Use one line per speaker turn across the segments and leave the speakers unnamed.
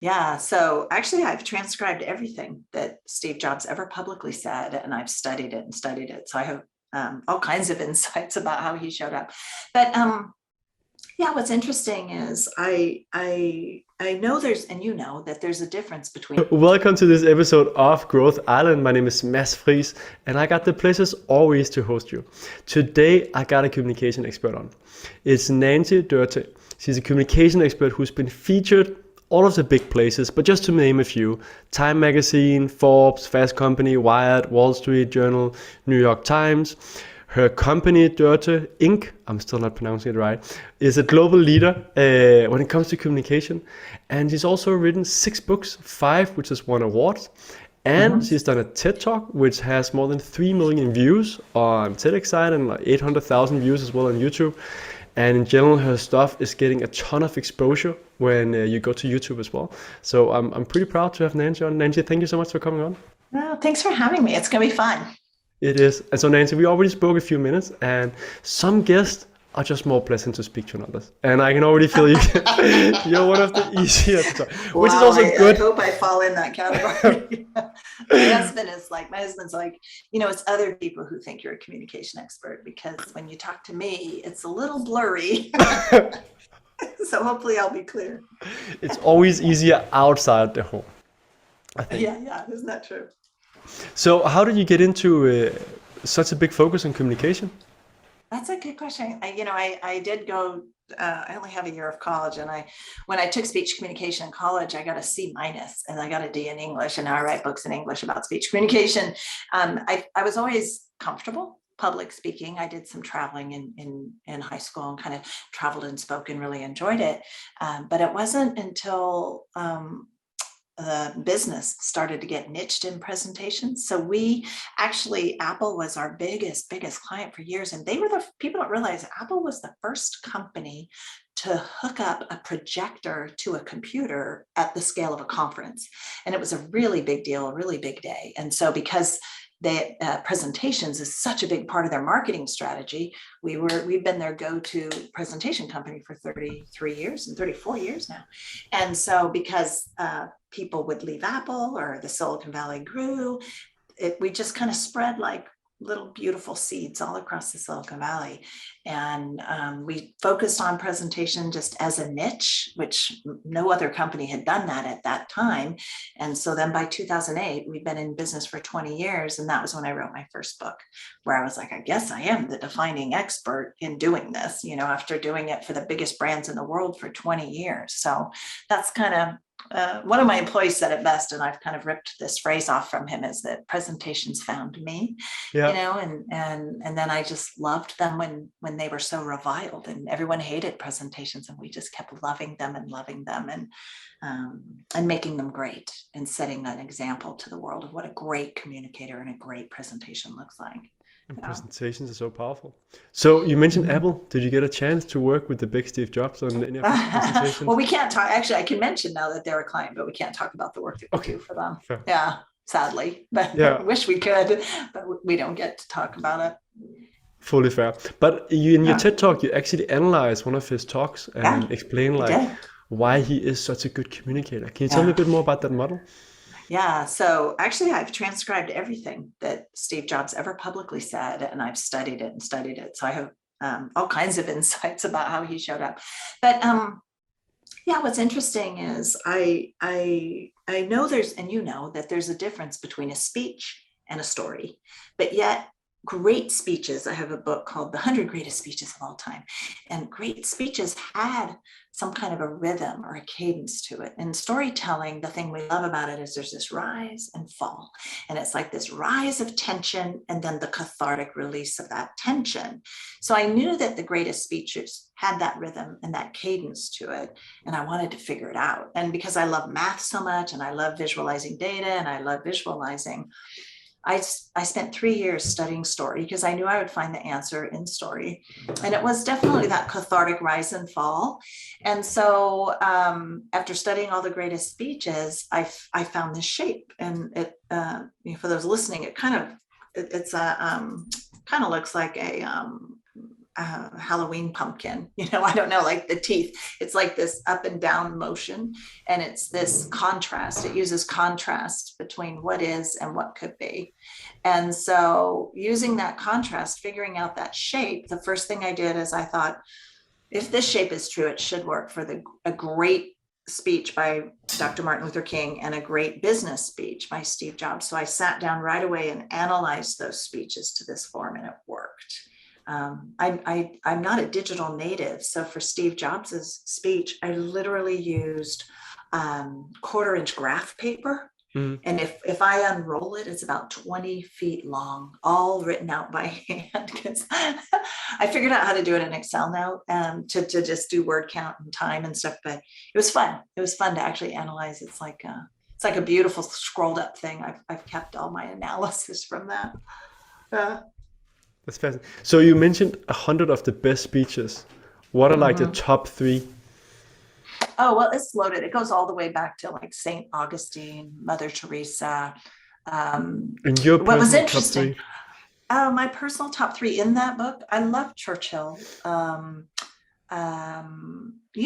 Yeah. So actually, I've transcribed everything that Steve Jobs ever publicly said, and I've studied it and studied it. So I have all kinds of insights about how he showed up. But yeah, what's interesting is I know there's, and you know that there's a difference between.
Welcome to this episode of Growth Island. My name is Friis, and I got the pleasure as always to host you. Today, I got a communication expert on. It's Nancy Duarte. She's a communication expert who's been featured all of the big places, but just to name a few: Time Magazine, Forbes, Fast Company, Wired, Wall Street Journal, New York Times. Her company, Durate Inc., I'm still not pronouncing it right, is a global leader when it comes to communication. And she's also written 6 books, 5 which has won awards. And
Mhm.
she's done a TED Talk, which has more than 3 million views on TEDx site and like 800,000 views as well on YouTube. And in general, her stuff is getting a ton of exposure when you go to YouTube as well. So I'm pretty proud to have Nancy on. Nancy, thank you so much for coming on.
Well, thanks for having me. It's going to be fun.
It is. And so, Nancy, we already spoke a few minutes, and some guests are just more pleasant to speak to than others. And I can already feel you. You're one of the easier to talk, which is
Wow,
also
I
good.
hope I fall in that category. My husband is like, it's other people who think you're a communication expert because when you talk to me, it's a little blurry. So hopefully I'll be clear.
It's always easier outside the home, I think.
Yeah, yeah, isn't that true?
So, how did you get into such a big focus on communication?
That's a good question. I did go. I only have a year of college, and when I took speech communication in college, I got a C minus, and I got a D in English, and now I write books in English about speech communication. I was always comfortable public speaking. I did some traveling in high school and kind of traveled and spoke and really enjoyed it. But it wasn't until the business started to get niched in presentations. So we actually, Apple was our biggest client for years. And they were people don't realize Apple was the first company to hook up a projector to a computer at the scale of a conference. And it was a really big deal, a really big day. And so because presentations is such a big part of their marketing strategy. We've been their go-to presentation company for 33 years and 34 years now. And so because people would leave Apple or the Silicon Valley grew, we just kind of spread like little beautiful seeds all across the Silicon Valley. And we focused on presentation just as a niche, which no other company had done that at that time. And so then by 2008, we've been in business for 20 years. And that was when I wrote my first book, where I was like, I guess I am the defining expert in doing this, after doing it for the biggest brands in the world for 20 years. So that's kind of one of my employees said it best, and I've kind of ripped this phrase off from him, is that presentations found me,
Yeah.
and then I just loved them when they were so reviled, and everyone hated presentations, and we just kept loving them and making them great and setting an example to the world of what a great communicator and a great presentation looks like.
And
Yeah.
presentations are so powerful. So, you mentioned
Mhm.
Apple. Did you get a chance to work with the big Steve Jobs on any of his
Well,
presentations?
we can't talk. Actually, I can mention now that they're a client, but we can't talk about the work that we
Okay,
do for them.
fair.
Yeah, sadly, but I
Yeah,
wish we could, but we don't get to talk about it.
fully fair. But you, in your
Yeah,
TED Talk, you actually analyze one of his talks
yeah,
and explain
I
like
did.
why he is such a good communicator. Can you tell me a
Yeah,
bit more about that model?
yeah. So actually, I've transcribed everything that Steve Jobs ever publicly said, and I've studied it and studied it. So I have all kinds of insights about how he showed up. But yeah, what's interesting is I know there's, and that there's a difference between a speech and a story, but yet great speeches. I have a book called The 100 Greatest Speeches of All Time, and great speeches had some kind of a rhythm or a cadence to it. And storytelling, the thing we love about it is there's this rise and fall, and it's like this rise of tension and then the cathartic release of that tension. So I knew that the greatest speeches had that rhythm and that cadence to it, and I wanted to figure it out. And because I love math so much, and I love visualizing data, and I love visualizing, I spent 3 years studying story because I knew I would find the answer in story. And it was definitely that cathartic rise and fall. And so after studying all the greatest speeches, I found this shape. And it, for those listening, it's a kind of looks like a Halloween pumpkin, I don't know, like the teeth. It's like this up and down motion. And it's this contrast. It uses contrast between what is and what could be. And so using that contrast, figuring out that shape, the first thing I did is I thought, if this shape is true, it should work for a great speech by Dr. Martin Luther King and a great business speech by Steve Jobs. So I sat down right away and analyzed those speeches to this form, and it worked. I'm not a digital native. So for Steve Jobs's speech, I literally used 1/4-inch graph paper. Mm-hmm. And if I unroll it, it's about 20 feet long, all written out by hand, because I figured out how to do it in Excel now, to just do word count and time and stuff. But it was fun. It was fun to actually analyze. It's like a beautiful scrolled up thing. I've kept all my analysis from that.
That's fascinating. So you mentioned 100 of the best speeches. What are like the top 3?
Oh, well, it's loaded. It goes all the way back to like St. Augustine, Mother Teresa.
And your
what was interesting, my personal top 3 in that book, I love Churchill. You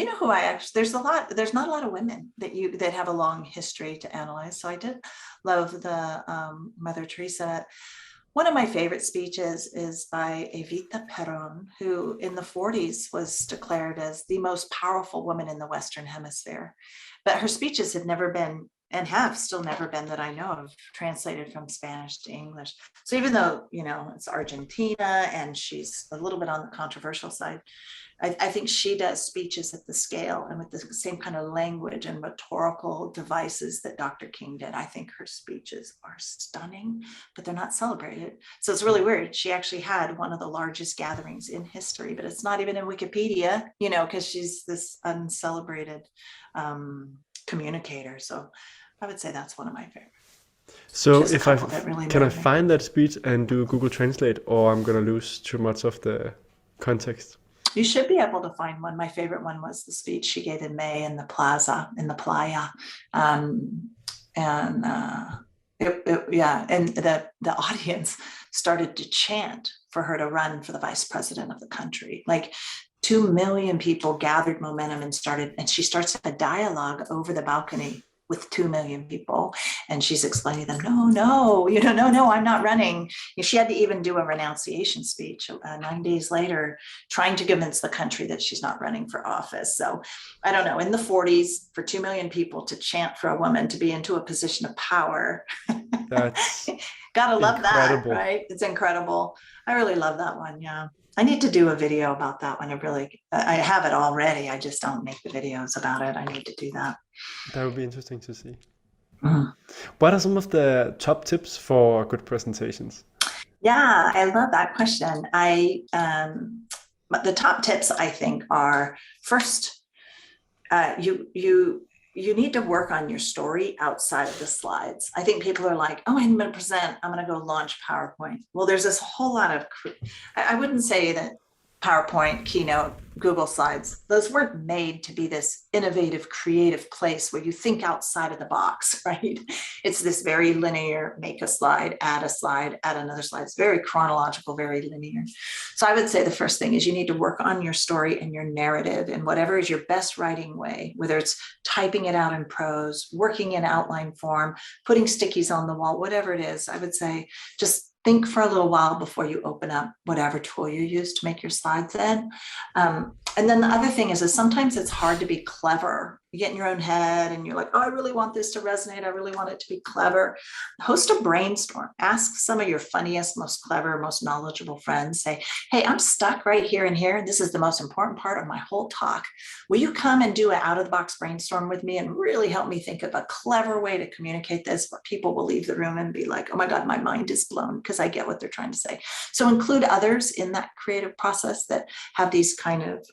know who there's not a lot of women that have a long history to analyze. So I did love the Mother Teresa. One of my favorite speeches is by Evita Perón, who in the 40s was declared as the most powerful woman in the Western Hemisphere. But her speeches had never been, and have still never been that I know of, translated from Spanish to English. So even though, it's Argentina and she's a little bit on the controversial side, I think she does speeches at the scale and with the same kind of language and rhetorical devices that Dr. King did. I think her speeches are stunning, but they're not celebrated. So it's really weird. She actually had one of the largest gatherings in history, but it's not even in Wikipedia, because she's this uncelebrated communicator. So I would say that's one of my favorites.
So if can I find that speech and do Google Translate, or I'm going to lose too much of the context?
You should be able to find one. My favorite one was the speech she gave in May in the playa. And the audience started to chant for her to run for the vice president of the country. Like 2 million people gathered momentum and she starts a dialogue over the balcony with 2 million people. And she's explaining to them, no, I'm not running. She had to even do a renunciation speech 9 days later, trying to convince the country that she's not running for office. So I don't know, in the 40s, for 2 million people to chant for a woman to be into a position of power.
That's
gotta love incredible. That, right? It's incredible. I really love that one. Yeah. I need to do a video about that one. I have it already. I just don't make the videos about it. I need to do that.
That would be interesting to see. Mm-hmm. What are some of the top tips for good presentations?
Yeah, I love that question. The top tips I think are, first, you need to work on your story outside of the slides. I think people are like, I'm going to present, I'm going to go launch PowerPoint. Well, there's this whole lot of, I wouldn't say that PowerPoint, Keynote, Google Slides, those weren't made to be this innovative, creative place where you think outside of the box, right? It's this very linear, make a slide, add another slide. It's very chronological, very linear. So I would say the first thing is you need to work on your story and your narrative and whatever is your best writing way, whether it's typing it out in prose, working in outline form, putting stickies on the wall, whatever it is. I would say just think for a little while before you open up whatever tool you use to make your slides in. And then the other thing is sometimes it's hard to be clever. You get in your own head and you're like, I really want this to resonate. I really want it to be clever. Host a brainstorm. Ask some of your funniest, most clever, most knowledgeable friends. Say, hey, I'm stuck right here and here. This is the most important part of my whole talk. Will you come and do an out-of-the-box brainstorm with me and really help me think of a clever way to communicate this where people will leave the room and be like, oh my God, my mind is blown because I get what they're trying to say. So include others in that creative process that have these kind of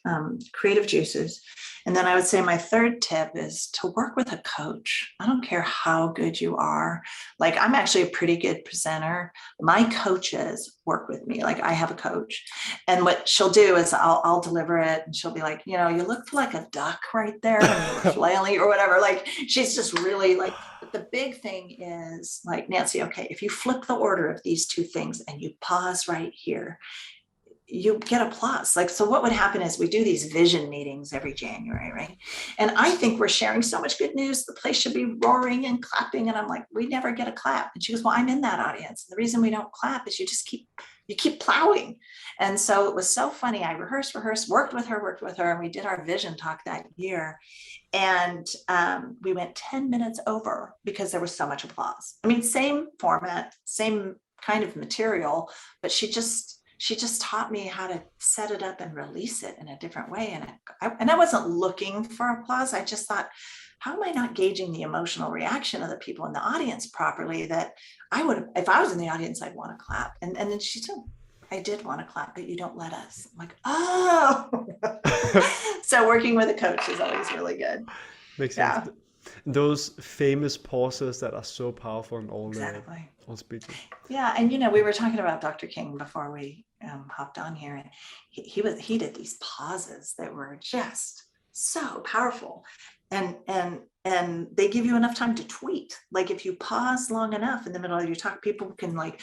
creative juices. And then I would say my third tip is to work with a coach. I don't care how good you are. Like, I'm actually a pretty good presenter. My coaches work with me. Like, I have a coach. And what she'll do is I'll deliver it and she'll be like, you look like a duck right there when you were flailing or whatever. Like, she's just really like, but the big thing is like, Nancy, okay, if you flip the order of these two things and you pause right here, you get applause. Like, so what would happen is we do these vision meetings every January, right? And I think we're sharing so much good news. The place should be roaring and clapping. And I'm like, we never get a clap. And she goes, well, I'm in that audience. The reason we don't clap is you keep plowing. And so it was so funny. I rehearsed, worked with her. And we did our vision talk that year. And we went 10 minutes over because there was so much applause. I mean, same format, same kind of material, but she just taught me how to set it up and release it in a different way. And I wasn't looking for applause. I just thought, how am I not gauging the emotional reaction of the people in the audience properly, that I would, if I was in the audience, I'd want to clap. And then she said, I did want to clap, but you don't let us. I'm like, oh. So working with a coach is always really good.
Makes sense. Those famous pauses that are so powerful in all all speeches.
Yeah, and we were talking about Dr. King before we hopped on here, and he did these pauses that were just so powerful, and they give you enough time to tweet. Like if you pause long enough in the middle of your talk, people can like,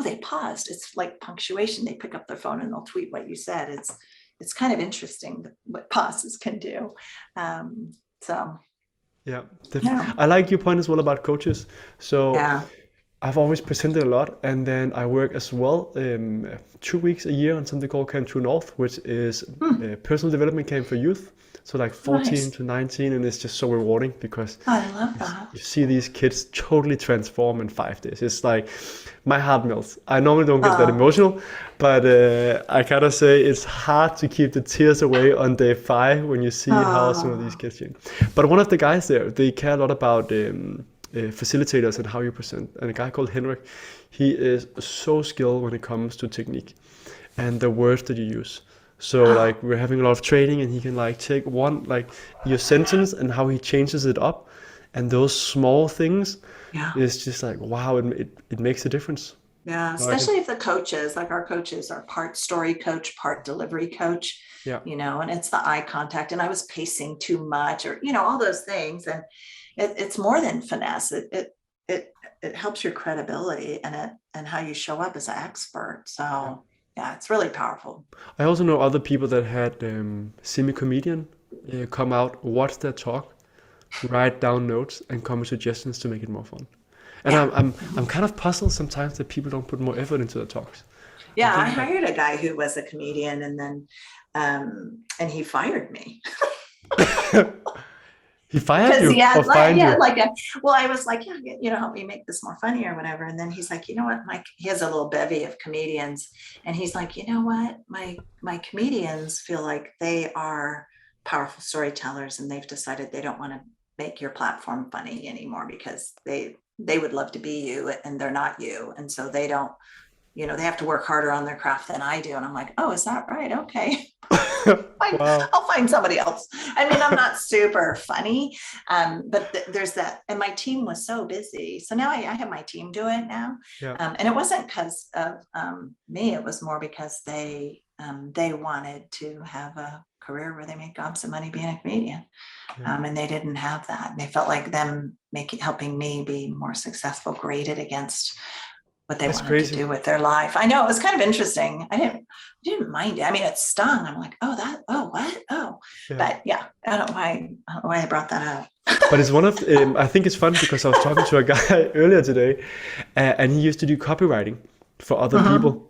they paused. It's like punctuation. They pick up their phone and they'll tweet what you said. It's kind of interesting what pauses can do.
Yeah, definitely. I like your point as well about coaches. So I've always presented a lot, and then I work as well 2 weeks a year on something called Camp True North, which is a personal development camp for youth. So like 14 to 19, and it's just so rewarding because
I love that.
You see these kids totally transform in 5 days. It's like my heart melts. I normally don't get that emotional, but I gotta say it's hard to keep the tears away on day 5 when you see how some of these kids change. But one of the guys there, they care a lot about facilitators and how you present. And a guy called Henrik, he is so skilled when it comes to technique and the words that you use. So like we're having a lot of training, and he can like take one, like your sentence and how he changes it up, and those small things is just like, wow, it makes a difference.
Yeah, especially if the coaches, like our coaches are part story coach, part delivery coach, and it's the eye contact, and I was pacing too much, or all those things, and it's more than finesse. It helps your credibility and how you show up as an expert. So yeah, it's really powerful.
I also know other people that had semi-comedian come out, watch their talk, write down notes, and come with suggestions to make it more fun. And I'm kind of puzzled sometimes that people don't put more effort into their talks.
Yeah, I hired a guy who was a comedian, and then and he fired me.
He fired you?
I was like, help me make this more funny or whatever. And then he's like, you know what, Mike, he has a little bevy of comedians. And he's like, you know what, my comedians feel like they are powerful storytellers, and they've decided they don't want to make your platform funny anymore because they would love to be you and they're not you. And so they don't, they have to work harder on their craft than I do. And I'm like, oh, is that right? Okay. Wow. I'll find somebody else. I mean, I'm not super funny, but there's that. And my team was so busy. So now I have my team do it now. And it wasn't because of me. It was more because they wanted to have a career where they make gobs of money being a comedian. And they didn't have that. And they felt like them helping me be more successful graded against what they wanted to do with their life. I know, it was kind of interesting. I didn't mind it. I mean, it stung. I'm like, what? But I don't know why I brought that up.
But it's one of, I think it's fun because I was talking to a guy earlier today, and he used to do copywriting for other people.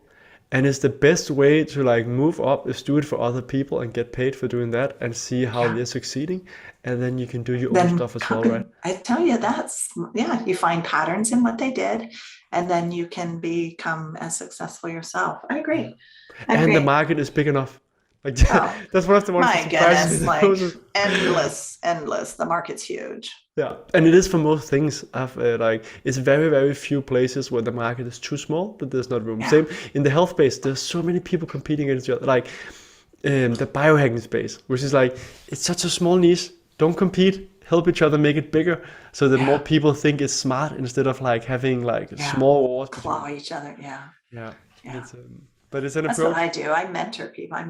And it's the best way to like move up is do it for other people and get paid for doing that and see how they're succeeding. And then you can do your own stuff as well, right?
I tell you, you find patterns in what they did, and then you can become as successful yourself. I agree.
And the market is big enough. Like that's one of the ones.
My goodness, like endless. The market's huge.
Yeah, and it is for most things. It's very, very few places where the market is too small that there's not room. Same in the health space. There's so many people competing against each other. Like the biohacking space, which is like it's such a small niche. Don't compete. Help each other make it bigger, so that more people think it's smart instead of like having like small wars.
Claw each other.
Yeah. But it's an approach.
That's what I do. I mentor people. I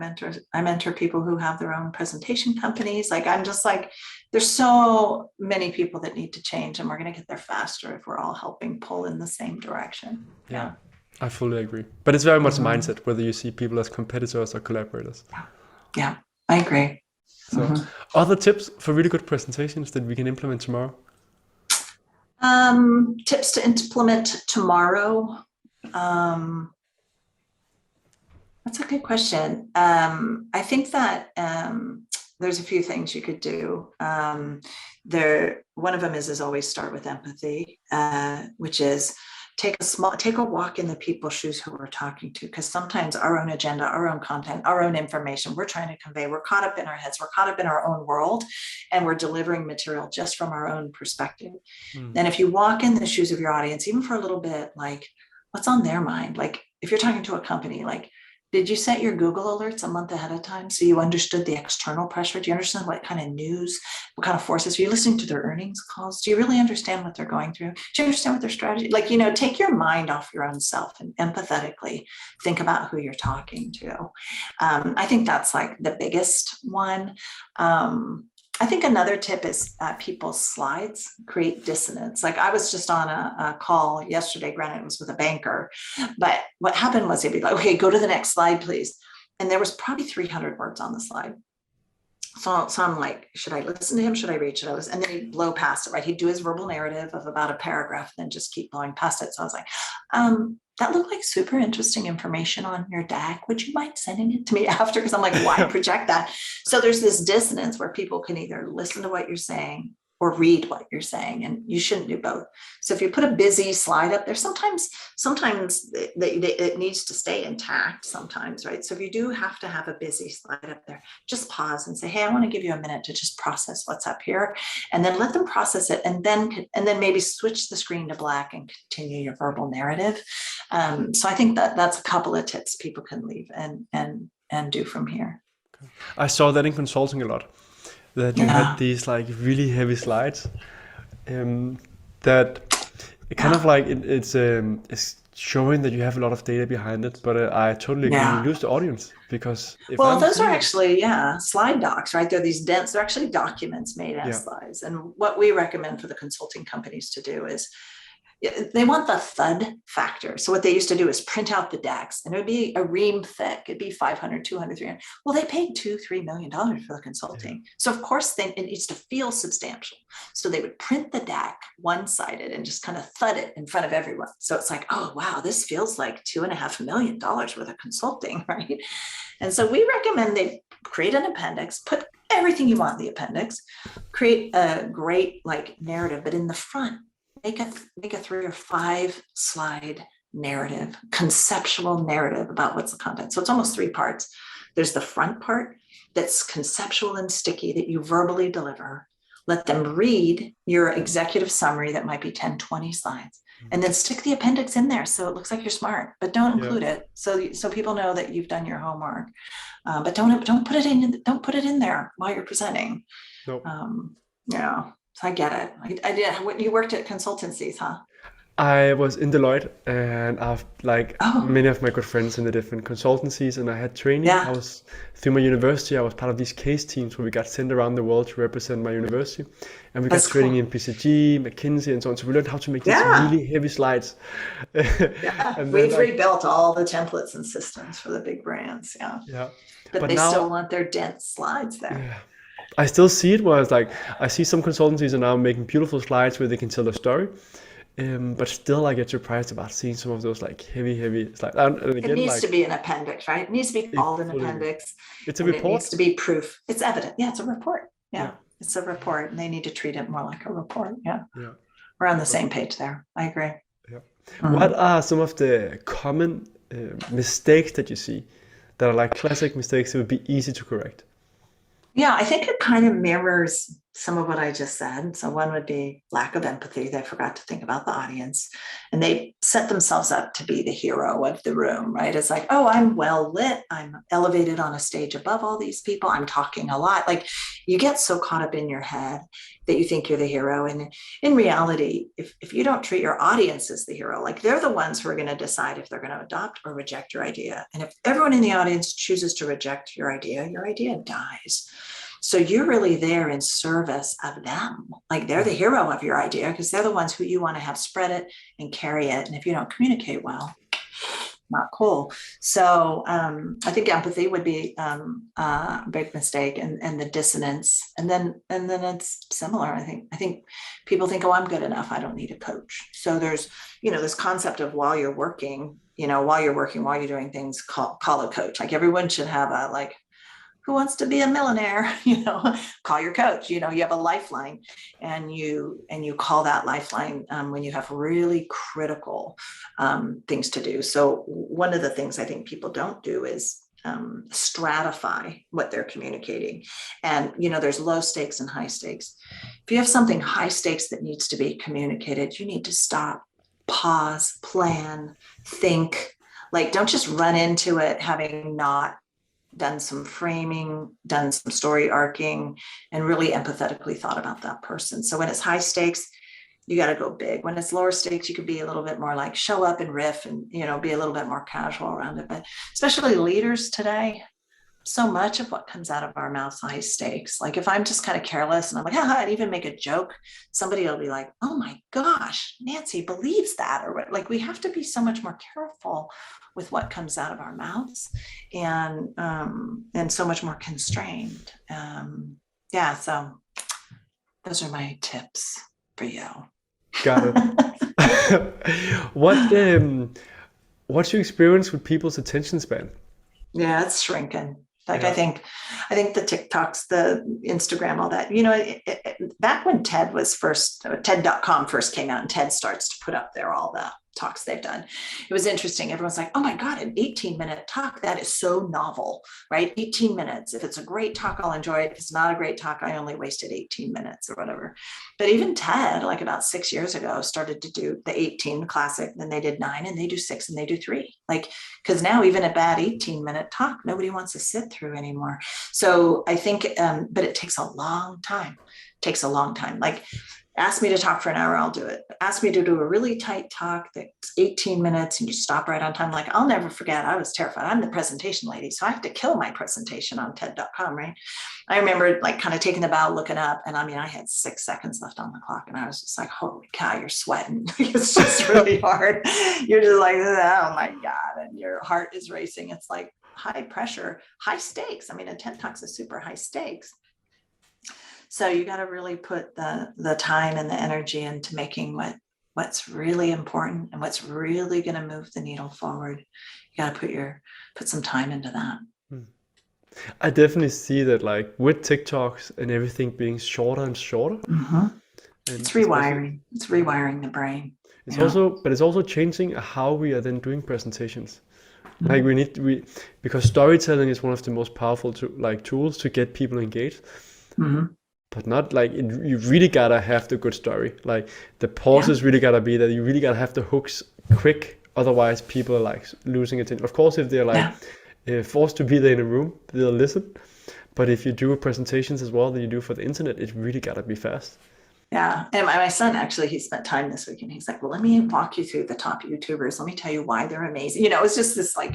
mentor people who have their own presentation companies. Like I'm just like, there's so many people that need to change, and we're going to get there faster if we're all helping pull in the same direction.
Yeah. I fully agree. But it's very much mindset, whether you see people as competitors or collaborators.
Yeah, I agree.
So, other tips for really good presentations that we can implement tomorrow?
Tips to implement tomorrow. That's a good question. I think that there's a few things you could do. One of them is always start with empathy, which is take a walk in the people's shoes who we're talking to, because sometimes our own agenda, our own content, our own information we're trying to convey, we're caught up in our heads, we're caught up in our own world, and we're delivering material just from our own perspective. And if you walk in the shoes of your audience, even for a little bit, like what's on their mind? Like if you're talking to a company, like, did you set your Google alerts a month ahead of time so you understood the external pressure? Do you understand what kind of news, what kind of forces? Are you listening to their earnings calls? Do you really understand what they're going through? Do you understand what their strategy? Like, take your mind off your own self and empathetically think about who you're talking to. I think that's like the biggest one. I think another tip is people's slides create dissonance. Like I was just on a call yesterday, granted it was with a banker, but what happened was they'd be like, okay, go to the next slide, please. And there was probably 300 words on the slide. So I'm like, should I listen to him? Should I read? Should I listen? And then he'd blow past it, right? He'd do his verbal narrative of about a paragraph and then just keep blowing past it. So I was like, that looked like super interesting information on your deck. Would you mind sending it to me after? Because I'm like, why project that? So there's this dissonance where people can either listen to what you're saying or read what you're saying, and you shouldn't do both. So if you put a busy slide up there, sometimes it needs to stay intact sometimes, right? So if you do have to have a busy slide up there, just pause and say, hey, I want to give you a minute to just process what's up here, and then let them process it, and then maybe switch the screen to black and continue your verbal narrative. So I think that's a couple of tips people can leave and do from here.
I saw that in consulting a lot, that you had these like really heavy slides, that it kind of like it's showing that you have a lot of data behind it, but I totally agree, you lose the audience, because
those are actually slide docs, right? They're these dense, they're actually documents made as slides. And what we recommend for the consulting companies to do is they want the thud factor. So what they used to do is print out the decks, and it would be a ream thick. It'd be 500, 200, 300. Well, they paid $2-3 million for the consulting. So of course it needs to feel substantial. So they would print the deck one-sided and just kind of thud it in front of everyone. So it's like, oh, wow, this feels like $2.5 million worth of consulting, right? And so we recommend they create an appendix, put everything you want in the appendix, create a great narrative, but in the front, make a 3 or 5 slide narrative, conceptual narrative about what's the content. So it's almost 3 parts. There's the front part that's conceptual and sticky that you verbally deliver. Let them read your executive summary that might be 10, 20 slides, and then stick the appendix in there so it looks like you're smart, but don't include it so people know that you've done your homework. But don't put it in there while you're presenting.
Nope.
So I get it. I did. You worked at consultancies, huh?
I was in Deloitte, and I've many of my good friends in the different consultancies, and I had training. I was through my university. I was part of these case teams where we got sent around the world to represent my university, and we got training in PCG, McKinsey, and so on. So we learned how to make these really heavy slides.
And we've rebuilt all the templates and systems for the big brands. But they now, still want their dense slides there.
Yeah. I still see it where it's like, I see some consultancies are now making beautiful slides where they can tell a story. But still I get surprised about seeing some of those heavy slides. And again,
it needs to be an appendix, right? It needs to be called an appendix.
It's a report.
It needs to be proof. It's evident. Yeah, it's a report. Yeah. It's a report, and they need to treat it more like a report. Yeah. We're on the same page there. I agree.
Yeah. What are some of the common mistakes that you see that are classic mistakes that would be easy to correct?
Yeah, I think it kind of mirrors some of what I just said. So one would be lack of empathy. They forgot to think about the audience, and they set themselves up to be the hero of the room, right? It's like, oh, I'm well lit. I'm elevated on a stage above all these people. I'm talking a lot. You get so caught up in your head that you think you're the hero. And in reality, if you don't treat your audience as the hero, they're the ones who are going to decide if they're going to adopt or reject your idea. And if everyone in the audience chooses to reject your idea dies. So you're really there in service of them. They're the hero of your idea because they're the ones who you want to have spread it and carry it. And if you don't communicate well, not cool. So I think empathy would be a big mistake, and the dissonance, and then it's similar. I think people think, oh, I'm good enough, I don't need a coach. So there's this concept of while you're working, while you're doing things, call a coach. Like everyone should have a like, who wants to be a millionaire? Call your coach. You have a lifeline, and you call that lifeline when you have really critical things to do. So one of the things I think people don't do is stratify what they're communicating. And there's low stakes and high stakes. If you have something high stakes that needs to be communicated, you need to stop, pause, plan, think. Like, don't just run into it having not done some framing, done some story arcing, and really empathetically thought about that person. So when it's high stakes, you got to go big. When it's lower stakes, you could be a little bit more like show up and riff, and be a little bit more casual around it. But especially leaders today, so much of what comes out of our mouths high stakes. Like if I'm just kind of careless and I'm like, I'd even make a joke, somebody will be like, oh my gosh, Nancy believes that. Or like, we have to be so much more careful with what comes out of our mouths, and so much more constrained. So those are my tips for you.
Got it. What's your experience with people's attention span?
Yeah, it's shrinking. Like,
Yeah.
I think the TikToks, the Instagram, all that, back when TED.com first came out, and TED starts to put up there all the talks they've done. It was interesting. Everyone's like, oh my God, an 18-minute talk, that is so novel, right? 18 minutes. If it's a great talk, I'll enjoy it. If it's not a great talk, I only wasted 18 minutes or whatever. But even TED, like about 6 years ago, started to do the 18 classic, then they did 9, and they do 6, and they do 3. Like, because now even a bad 18-minute talk, nobody wants to sit through anymore. So I think, but it takes a long time. Like, ask me to talk for an hour, I'll do it. Ask me to do a really tight talk that's 18 minutes and you stop right on time. Like, I'll never forget, I was terrified. I'm the presentation lady, so I have to kill my presentation on TED.com, right? I remember like kind of taking the bow, looking up, and I had 6 seconds left on the clock, and I was just like, holy cow, you're sweating. It's just really hard. You're just like, oh my God, and your heart is racing. It's like high pressure, high stakes. A TED Talk's a super high stakes. So you got to really put the time and the energy into making what's really important and what's really going to move the needle forward. You got to put some time into that.
I definitely see that, like with TikToks and everything being shorter and shorter.
Mm-hmm. It's rewiring. It's rewiring the brain.
It's also changing how we are then doing presentations. Like because storytelling is one of the most powerful tools to get people engaged. Mm-hmm. But not like you really gotta have the good story. Like the pauses really gotta be that. You really gotta have the hooks quick. Otherwise, people are like losing attention. Of course, if they're like forced to be there in a room, they'll listen. But if you do presentations as well that you do for the internet, it really gotta be fast.
Yeah, and my son actually, he spent time this week, and he's like, well, let me walk you through the top YouTubers. Let me tell you why they're amazing. It's just this like,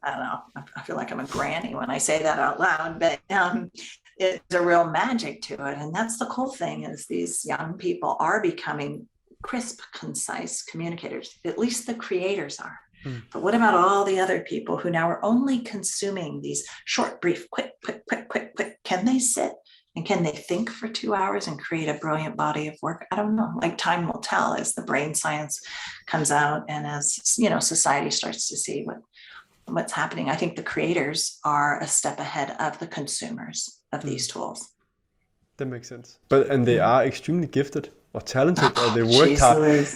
I don't know. I feel like I'm a granny when I say that out loud, but it's a real magic to it. And that's the cool thing, is these young people are becoming crisp, concise communicators. At least the creators are. But what about all the other people who now are only consuming these short, brief, quick? Can they sit and can they think for 2 hours and create a brilliant body of work? I don't know. Like, time will tell as the brain science comes out, and as society starts to see what's happening. I think the creators are a step ahead of the consumers of these tools.
That makes sense. And they are extremely gifted or talented, or they worked hard.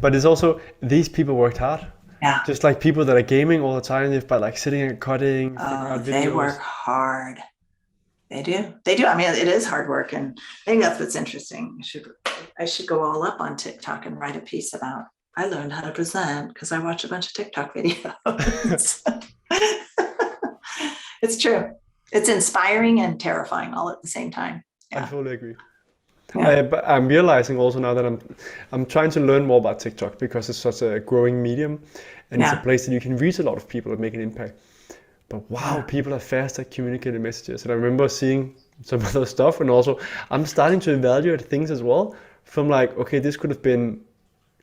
But it's also, these people worked hard.
Yeah.
Just like people that are gaming all the time, by like sitting and cutting.
They work hard. They do. It is hard work, and I think that's what's interesting. I should go all up on TikTok and write a piece about, I learned how to present because I watched a bunch of TikTok videos. It's true. It's inspiring and terrifying all at the same time. Yeah.
I totally agree. Yeah. But I'm realizing also now that I'm trying to learn more about TikTok, because it's such a growing medium, and it's a place that you can reach a lot of people and make an impact. But wow, people are fast at communicating messages. And I remember seeing some other stuff, and also I'm starting to evaluate things as well from like, okay, this could have been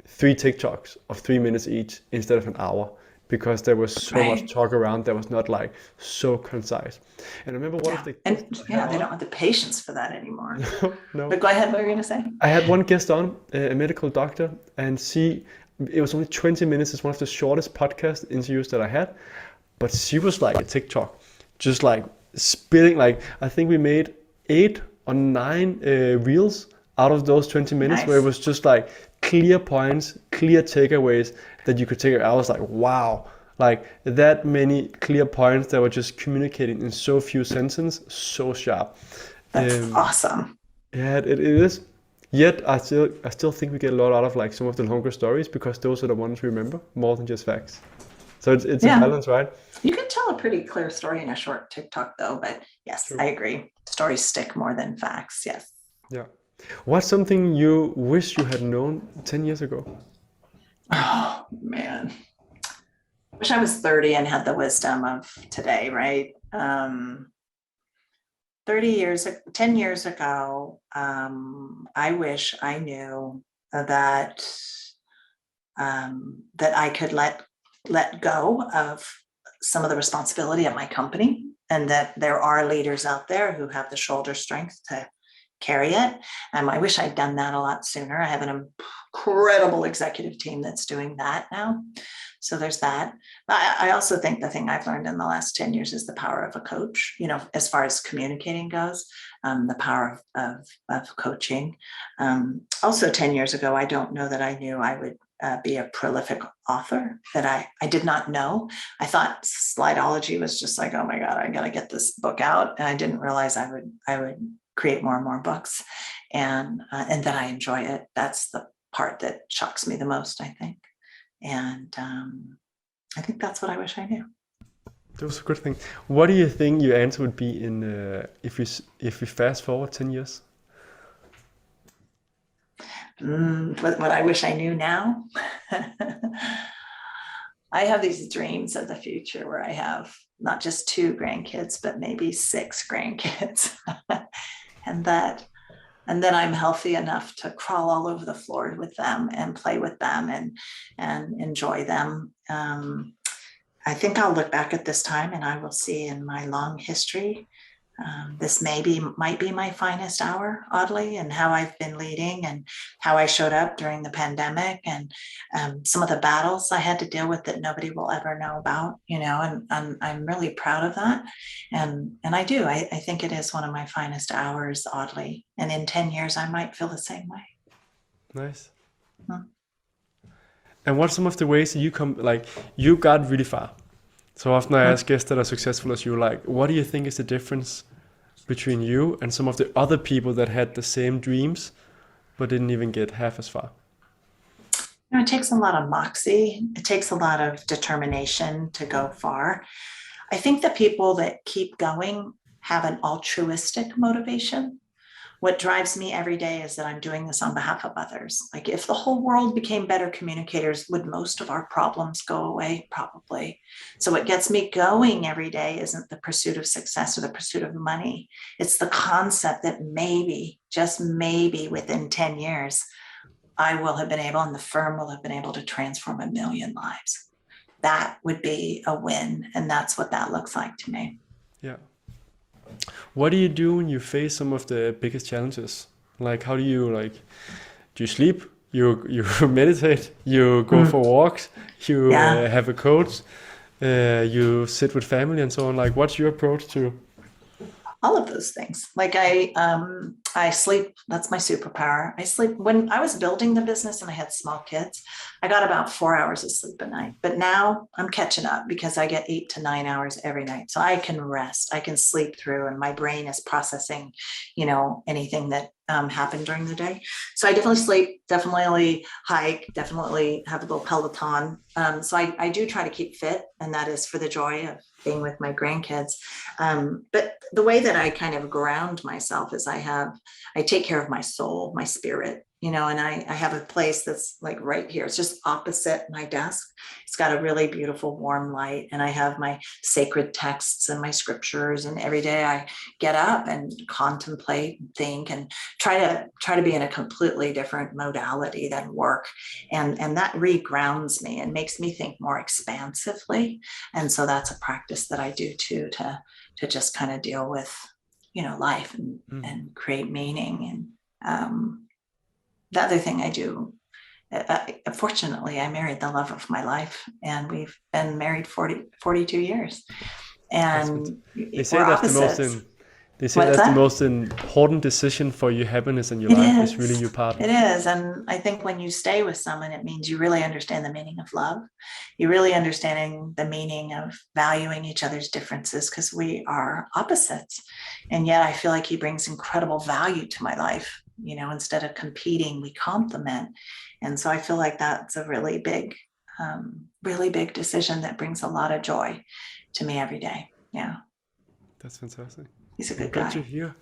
3 TikToks of 3 minutes each instead of an hour, because there was so much
Right.
talk around that was not like so concise. And I remember one of
Yeah.
the
And
guests I
yeah,
had
they
on.
don't have the patience for that anymore.
No,
But go ahead, what were you going to say?
I had one guest on, a medical doctor, and it was only 20 minutes. It's one of the shortest podcast interviews that I had, but she was like a TikTok, just like spitting. Like I think we made 8 or 9 reels out of those 20 minutes, where it
Nice.
was just like clear points, clear takeaways that you could take. I was like, wow, like that many clear points that were just communicating in so few sentences, so sharp.
That's
Um,
awesome.
yeah, it is. Yet I still think we get a lot out of like some of the longer stories because those are the ones we remember more than just facts. So it's a
Yeah.
balance, right?
You can tell a pretty clear story in a short TikTok though, but yes,
True.
I agree. Stories stick more than facts. Yes.
Yeah. What's something you wish you had known 10 years ago?
Oh man. Wish I was 30 and had the wisdom of today, right? 30 years, 10 years ago, I wish I knew that that I could let go of some of the responsibility at my company, and that there are leaders out there who have the shoulder strength to carry it. I wish I'd done that a lot sooner. I have an incredible executive team that's doing that now. So there's that. I also think the thing I've learned in the last 10 years is the power of a coach, as far as communicating goes, the power of coaching. Also 10 years ago, I don't know that I knew I would be a prolific author, that I did not know. I thought slidology was just like, oh my God, I got to get this book out. And I didn't realize I would create more and more books, and that I enjoy it. That's the part that shocks me the most, I think. And I think that's what I wish I knew.
That was a good thing. What do you think your answer would be in if we fast forward 10 years?
What I wish I knew now. I have these dreams of the future where I have not just 2 grandkids, but maybe 6 grandkids. and that I'm healthy enough to crawl all over the floor with them and play with them and enjoy them. I think I'll look back at this time and I will see in my long history, this might be my finest hour, oddly, and how I've been leading and how I showed up during the pandemic, and some of the battles I had to deal with that nobody will ever know about, and I'm really proud of that. And I do. I think it is one of my finest hours, oddly. And in 10 years, I might feel the same way.
Nice.
Hmm.
And what's some of the ways that you got really far? So often I
Hmm.
ask guests that are successful as you, like, what do you think is the difference between you and some of the other people that had the same dreams but didn't even get half as far?
It takes a lot of moxie. It takes a lot of determination to go far. I think the people that keep going have an altruistic motivation. What drives me every day is that I'm doing this on behalf of others. Like, if the whole world became better communicators, would most of our problems go away? Probably. So what gets me going every day isn't the pursuit of success or the pursuit of money. It's the concept that maybe, just maybe within 10 years, I will have been able, and the firm will have been able to transform 1 million lives. That would be a win. And that's what that looks like to me.
Yeah. What do you do when you face some of the biggest challenges? Like, how do you do you sleep? You meditate? You go
Mm.
for walks? You
Yeah.
have a coach? You sit with family and so on. Like, what's your approach to?
All of those things. Like I sleep. That's my superpower. I sleep. When I was building the business and I had small kids, I got about 4 hours of sleep a night. But now I'm catching up because I get 8 to 9 hours every night. So I can rest, I can sleep through, and my brain is processing, anything that happened during the day. So I definitely sleep, definitely hike, definitely have a little Peloton. So I do try to keep fit, and that is for the joy of being with my grandkids. But the way that I kind of ground myself is I take care of my soul, my spirit. and I have a place that's like right here. It's just opposite my desk. It's got a really beautiful warm light, and I have my sacred texts and my scriptures. And every day I get up and contemplate and think and try to be in a completely different modality than work. And that regrounds me and makes me think more expansively. And so that's a practice that I do too, to just kind of deal with, life and create meaning. And the other thing I do, fortunately, I married the love of my life, and we've been married 42 years. And
they say
we're
that's
opposites.
the most important decision for your happiness in your life is really your partner.
It is. And I think when you stay with someone, it means you really understand the meaning of love. You really understanding the meaning of valuing each other's differences, because we are opposites. And yet I feel like he brings incredible value to my life. Instead of competing, we complement. And so I feel like that's a really big decision that brings a lot of joy to me every day. Yeah.
That's fantastic.
He's a good
Good
guy.
to hear.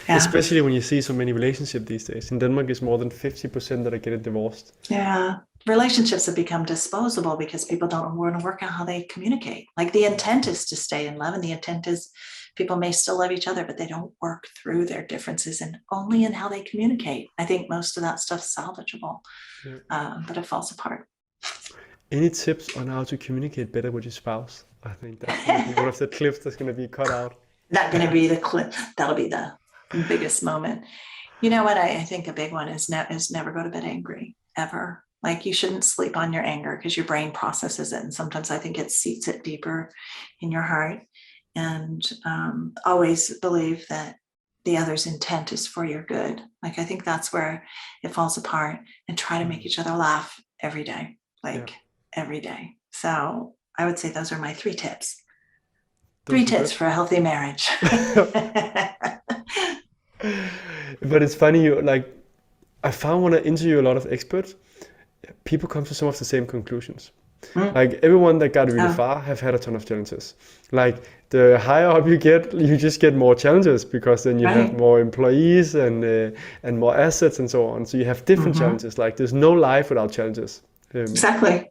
Yeah.
Especially when you see so many relationships these days. In Denmark, it's more than 50% that are getting divorced.
Yeah. Relationships have become disposable because people don't want to work out how they communicate. Like, the intent is to stay in love, and the intent is people may still love each other, but they don't work through their differences and only in how they communicate. I think most of that stuff's salvageable, but it falls apart.
Any tips on how to communicate better with your spouse? I think that's going to be one of the clips that's going to be cut out.
Not going to be the clip. That'll be the biggest moment. You know what? I think a big one is never go to bed angry, ever. Like, you shouldn't sleep on your anger, because your brain processes it. And sometimes I think it seats it deeper in your heart. And always believe that the other's intent is for your good. Like, I think that's where it falls apart. And try to make each other laugh every day, every day. So I would say those are my 3 tips. Those 3 tips for a healthy marriage.
But it's funny, I found when I interview a lot of experts, people come to some of the same conclusions. Like, everyone that got really far have had a ton of challenges. Like, the higher up you get, you just get more challenges, because then you have more employees and more assets and so on. So you have different challenges. Like, there's no life without challenges.
Exactly.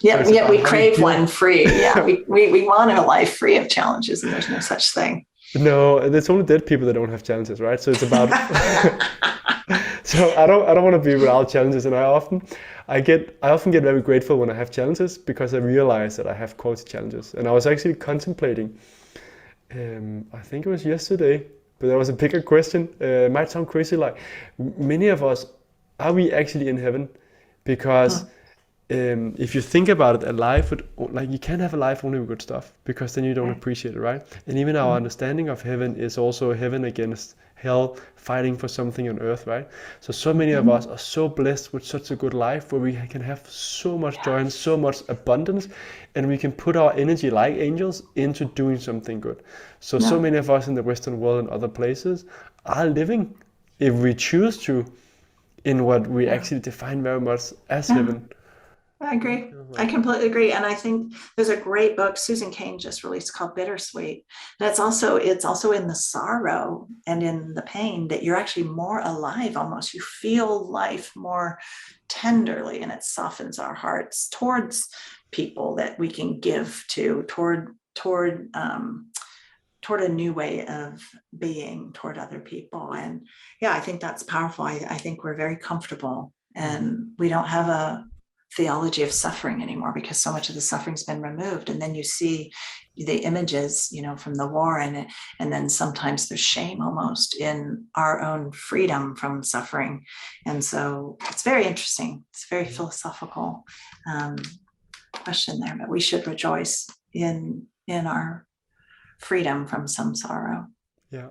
Yeah, we crave one free. Yeah, we want a life free of challenges, and there's no such thing.
No, it's only dead people that don't have challenges, right? So it's about. So I don't want to be without challenges, and I often get very grateful when I have challenges, because I realize that I have quality challenges. And I was actually contemplating, I think it was yesterday, but there was a bigger question. It might sound crazy, like, many of us, are we actually in heaven? Because if you think about it, you can't have a life only with good stuff, because then you don't appreciate it, right? And even our understanding of heaven is also heaven against hell, fighting for something on earth, right? So many of us are so blessed with such a good life, where we can have so much joy and so much abundance, and we can put our energy like angels into doing something good. So many of us in the Western world and other places are living, if we choose to, in what we actually define very much as heaven.
I agree. I completely agree. And I think there's a great book Susan Cain just released called Bittersweet. And it's also in the sorrow and in the pain that you're actually more alive almost. You feel life more tenderly, and it softens our hearts towards people that we can give to, toward a new way of being toward other people. And I think that's powerful. I think we're very comfortable, and we don't have a theology of suffering anymore, because so much of the suffering's been removed. And then you see the images, from the war, and then sometimes there's shame almost in our own freedom from suffering. And so it's very interesting. It's a very philosophical question there, but we should rejoice in our freedom from some sorrow.
Yeah.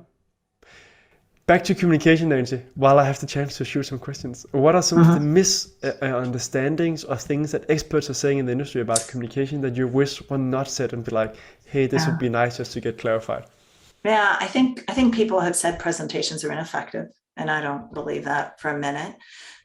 Back to communication, Nancy, while I have the chance to shoot some questions. What are some of the misunderstandings or things that experts are saying in the industry about communication that you wish were not said, and be like, hey, this would be nice just to get clarified?
Yeah, I think people have said presentations are ineffective, and I don't believe that for a minute.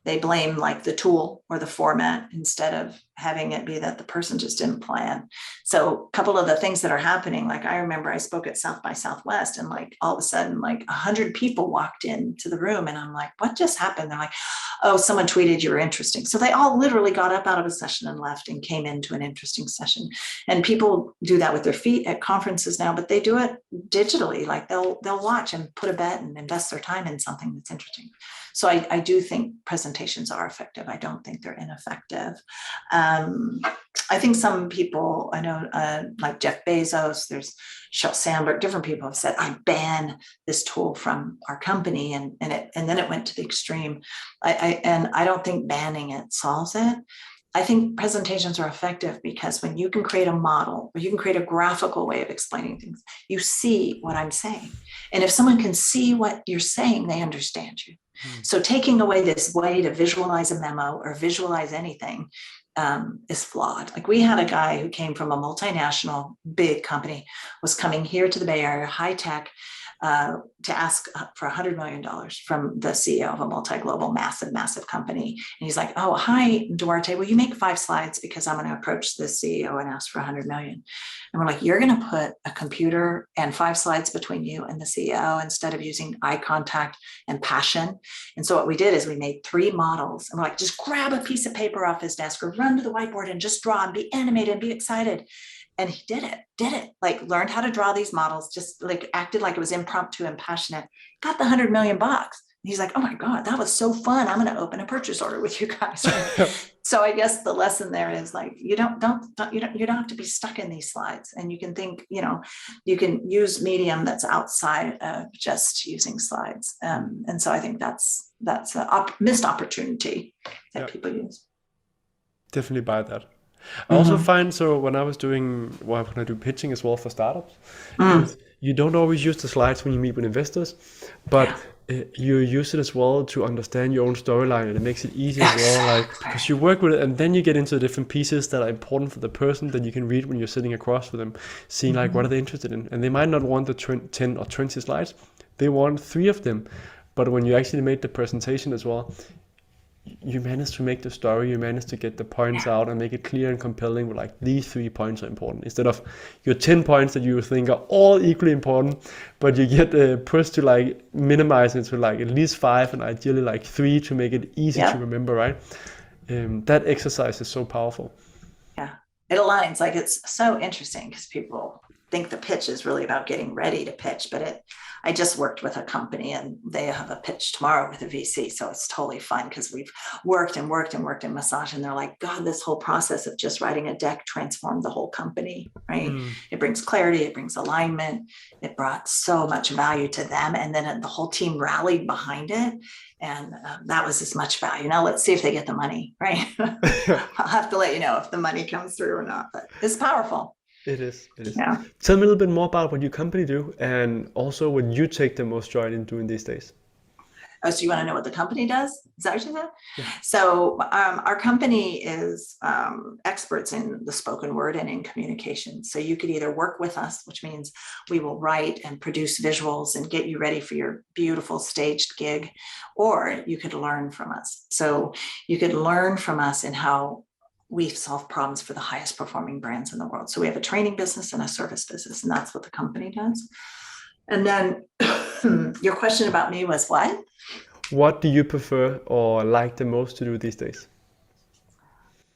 they blame like the tool or the format instead of having it be that the person just didn't plan. So a couple of the things that are happening, like I remember I spoke at South by Southwest, and like all of a sudden like 100 people walked into the room, and I'm like, what just happened? They're like, oh, someone tweeted you were interesting. So they all literally got up out of a session and left and came into an interesting session. And people do that with their feet at conferences now, but they do it digitally. Like they'll watch and put a bet and invest their time in something that's interesting. So I do think presentations are effective. I don't think they're ineffective. I think some people, I know like Jeff Bezos, there's Sheryl Sandberg, different people have said, I ban this tool from our company. And then it went to the extreme. I don't think banning it solves it. I think presentations are effective because when you can create a model or you can create a graphical way of explaining things, you see what I'm saying. And if someone can see what you're saying, they understand you. So taking away this way to visualize a memo or visualize anything is flawed. Like we had a guy who came from a multinational big company, was coming here to the Bay Area, high tech, to ask for $100 million from the CEO of a multi-global, massive company. And he's like, oh, hi, Duarte, will you make 5 slides because I'm going to approach the CEO and ask for $100 million. And we're like, you're going to put a computer and 5 slides between you and the CEO instead of using eye contact and passion. And so what we did is we made 3 models, and we're like, just grab a piece of paper off his desk or run to the whiteboard and just draw and be animated and be excited. And he did it, like learned how to draw these models, just like acted like it was impromptu and passionate, got the $100 million. He's like, oh my God, that was so fun. I'm going to open a purchase order with you guys. So I guess the lesson there is like, you don't have to be stuck in these slides, and you can think, you can use medium that's outside of just using slides. And so I think that's a missed opportunity that people use.
Definitely buy that. I also find, so when I do pitching as well for startups, you don't always use the slides when you meet with investors, but you use it as well to understand your own storyline, and it makes it easier as well, like because you work with it, and then you get into the different pieces that are important for the person that you can read when you're sitting across with them, seeing like what are they interested in, and they might not want the 10 or 20 slides, they want 3 of them, but when you actually made the presentation as well, you managed to make the story, you managed to get the points out and make it clear and compelling with like these 3 points are important, instead of your 10 points that you think are all equally important, but you get pushed to like minimize it to like at least 5 and ideally like 3 to make it easy to remember, right? That exercise is so powerful. Yeah,
it aligns. Like it's so interesting because people think the pitch is really about getting ready to pitch, but I just worked with a company and they have a pitch tomorrow with a VC. So it's totally fun because we've worked in massage, and they're like, God, this whole process of just writing a deck transformed the whole company, right? It brings clarity, it brings alignment. It brought so much value to them. And then the whole team rallied behind it. And that was as much value. Now let's see if they get the money, right? I'll have to let you know if the money comes through or not, but it's powerful.
It is.
Yeah.
Tell me a little bit more about what your company do, and also what you take the most joy in doing these days.
Oh, so you want to know what the company does? Is that what you said? Yeah. So our company is experts in the spoken word and in communication. So you could either work with us, which means we will write and produce visuals and get you ready for your beautiful staged gig, or you could learn from us. So you could learn from us in how we solve problems for the highest performing brands in the world. So we have a training business and a service business, and that's what the company does. And then your question about me was what?
What do you prefer or like the most to do these days?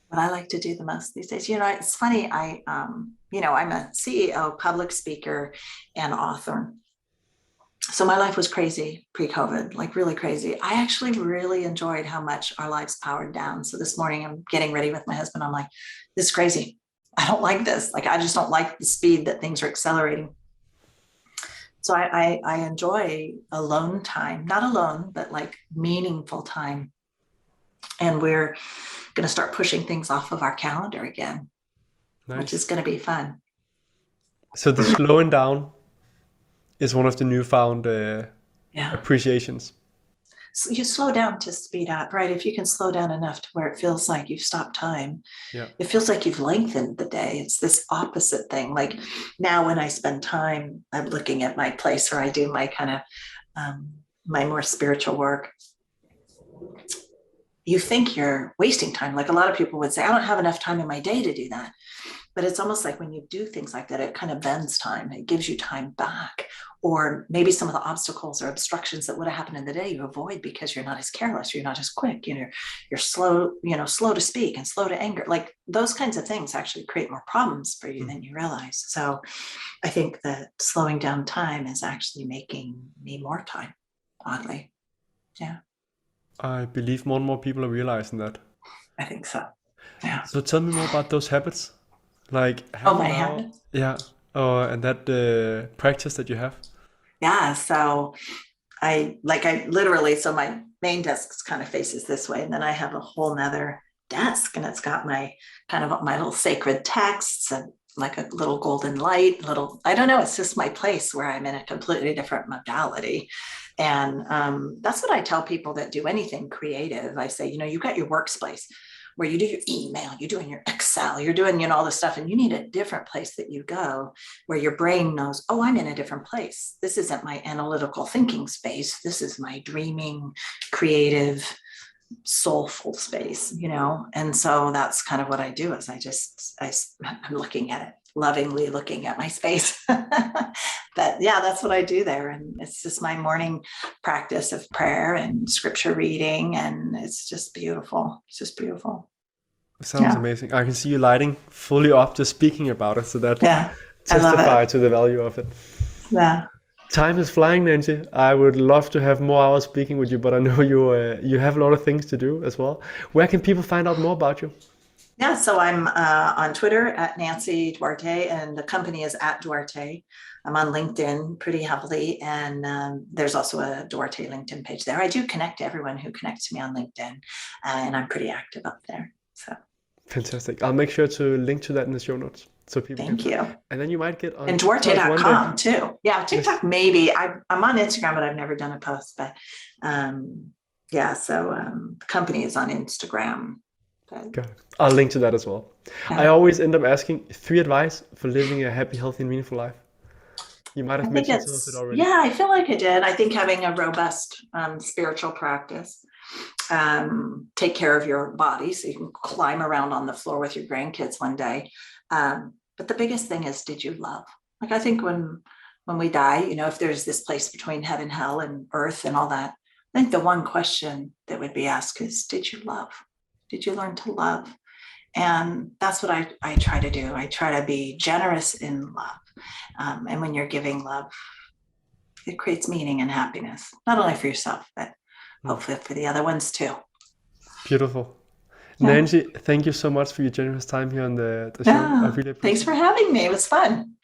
What I like to do the most these days, it's funny. I'm a CEO, public speaker, and author. So my life was crazy pre-COVID, like really crazy. I actually really enjoyed how much our lives powered down. So this morning I'm getting ready with my husband. I'm like, this is crazy. I don't like this. Like, I just don't like the speed that things are accelerating. So I enjoy alone time, not alone, but like meaningful time. And we're going to start pushing things off of our calendar again, which is going to be fun.
So the slowing down is one of the newfound appreciations.
So you slow down to speed up, right? If you can slow down enough to where it feels like you've stopped time, it feels like you've lengthened the day. It's this opposite thing. Like now when I spend time, I'm looking at my place where I do my kind of, my more spiritual work. you think you're wasting time. Like a lot of people would say, I don't have enough time in my day to do that. But it's almost like when you do things like that, it kind of bends time. It gives you time back. Or maybe some of the obstacles or obstructions that would have happened in the day you avoid because you're not as careless, you're not as quick, you're slow, slow to speak and slow to anger. Like those kinds of things actually create more problems for you than you realize. So I think that slowing down time is actually making me more time, oddly. Yeah,
I believe more and more people are realizing that.
I think so. Yeah.
So tell me more about those habits. Like
Oh,
half
my
an hour,
habits.
yeah, and that practice that you have.
Yeah. So I literally, so my main desk kind of faces this way. And then I have a whole nother desk and it's got my kind of my little sacred texts and like a little golden light, I don't know, it's just my place where I'm in a completely different modality. And that's what I tell people that do anything creative. I say, you've got your workspace where you do your email, you're doing your Excel, you're doing, all this stuff, and you need a different place that you go where your brain knows, oh, I'm in a different place. This isn't my analytical thinking space. This is my dreaming, creative, soulful space, And so that's kind of what I do is I'm looking at it, lovingly looking at my space. But yeah, that's what I do there. And it's just my morning practice of prayer and scripture reading. And it's just beautiful. It's just beautiful.
Sounds amazing. I can see you lighting fully up just speaking about it. So that
Yeah, I love
testify
it.
to the value of it.
Yeah.
Time is flying, Nancy. I would love to have more hours speaking with you, but I know you have a lot of things to do as well. Where can people find out more about you?
Yeah, so I'm on Twitter at Nancy Duarte, and the company is at Duarte. I'm on LinkedIn pretty heavily, and there's also a Duarte LinkedIn page there. I do connect to everyone who connects to me on LinkedIn, and I'm pretty active up there. So
Fantastic. I'll make sure to link to that in the show notes so people can
thank
find.
you.
And then you might get on
And
TikTok one day.
Duarte.com too. Yeah,
Yes.
TikTok maybe. I'm on Instagram, but I've never done a post. But yeah, so the company is on Instagram.
Got it. I'll link to that as well.
Yeah.
I always end up asking 3 advice for living a happy, healthy, and meaningful life. You might have mentioned some of it already.
Yeah, I feel like I did. I think having a robust spiritual practice, take care of your body so you can climb around on the floor with your grandkids one day. But the biggest thing is, did you love? Like, I think when we die, if there's this place between heaven, hell, and earth and all that, I think the one question that would be asked is, did you love? Did you learn to love? And that's what I try to do. I try to be generous in love. And when you're giving love, it creates meaning and happiness, not only for yourself, but hopefully for the other ones too.
Beautiful.
Yeah.
Nancy, thank you so much for your generous time here on the show. I really appreciate it.
Thanks for having me. It was fun.